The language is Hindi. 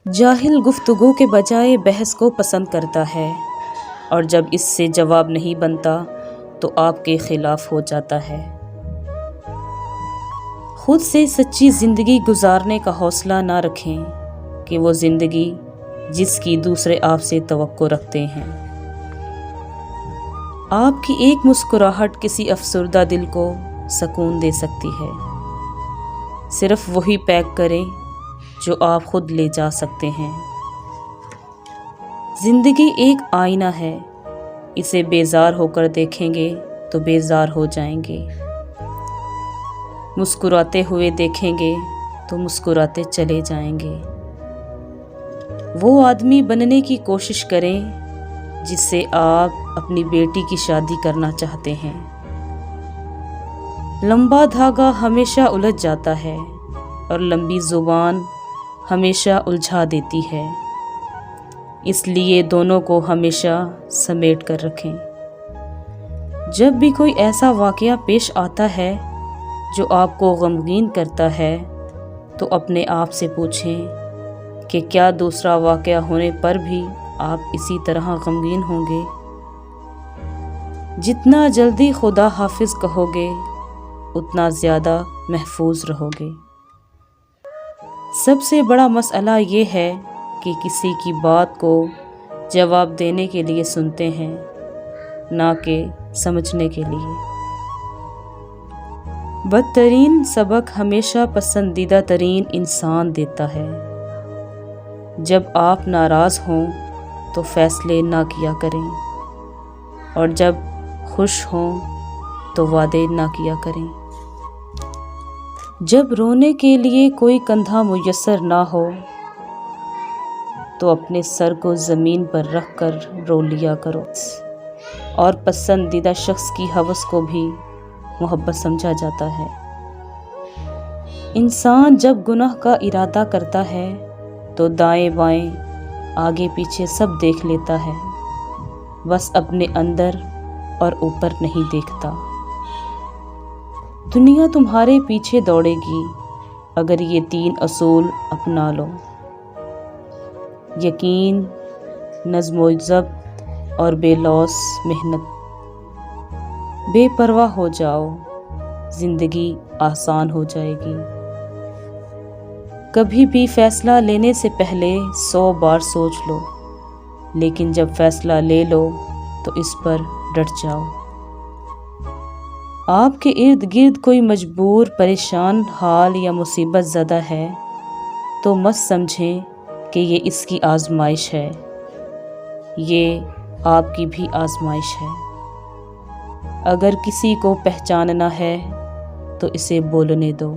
जाहिल गुफ्तगू के बजाय बहस को पसंद करता है और जब इससे जवाब नहीं बनता तो आपके खिलाफ हो जाता है। खुद से सच्ची ज़िंदगी गुजारने का हौसला ना रखें कि वो ज़िंदगी जिसकी दूसरे आपसे तवक्को रखते हैं। आपकी एक मुस्कुराहट किसी अफसरदा दिल को सुकून दे सकती है। सिर्फ वही पैक करें जो आप खुद ले जा सकते हैं। ज़िंदगी एक आईना है, इसे बेजार होकर देखेंगे तो बेजार हो जाएंगे। मुस्कुराते हुए देखेंगे तो मुस्कुराते चले जाएंगे। वो आदमी बनने की कोशिश करें जिससे आप अपनी बेटी की शादी करना चाहते हैं। लंबा धागा हमेशा उलझ जाता है और लंबी जुबान हमेशा उलझा देती है, इसलिए दोनों को हमेशा समेट कर रखें। जब भी कोई ऐसा वाक़या पेश आता है जो आपको गमगीन करता है तो अपने आप से पूछें कि क्या दूसरा वाक़या होने पर भी आप इसी तरह गमगीन होंगे। जितना जल्दी खुदा हाफिज़ कहोगे उतना ज़्यादा महफूज रहोगे। सबसे बड़ा मसला ये है कि किसी की बात को जवाब देने के लिए सुनते हैं, ना कि समझने के लिए। बदतरीन सबक हमेशा पसंदीदा तरीन इंसान देता है। जब आप नाराज़ हों तो फैसले ना किया करें और जब खुश हों तो वादे ना किया करें। जब रोने के लिए कोई कंधा मुयस्सर ना हो तो अपने सर को ज़मीन पर रख कर रो लिया करो। और पसंदीदा शख्स की हवस को भी मोहब्बत समझा जाता है। इंसान जब गुनाह का इरादा करता है तो दाएं बाएं आगे पीछे सब देख लेता है, बस अपने अंदर और ऊपर नहीं देखता। दुनिया तुम्हारे पीछे दौड़ेगी अगर ये 3 असूल अपना लो: यकीन, नज़्म-ओ-ज़ब्त और बेलौस मेहनत। बेपरवाह हो जाओ, ज़िंदगी आसान हो जाएगी। कभी भी फैसला लेने से पहले 100 बार सोच लो, लेकिन जब फैसला ले लो तो इस पर डट जाओ। आपके इर्द गिर्द कोई मजबूर, परेशान हाल या मुसीबत ज़दा है तो मत समझें कि ये इसकी आजमाइश है। ये आपकी भी आजमाइश है। अगर किसी को पहचानना है तो इसे बोलने दो।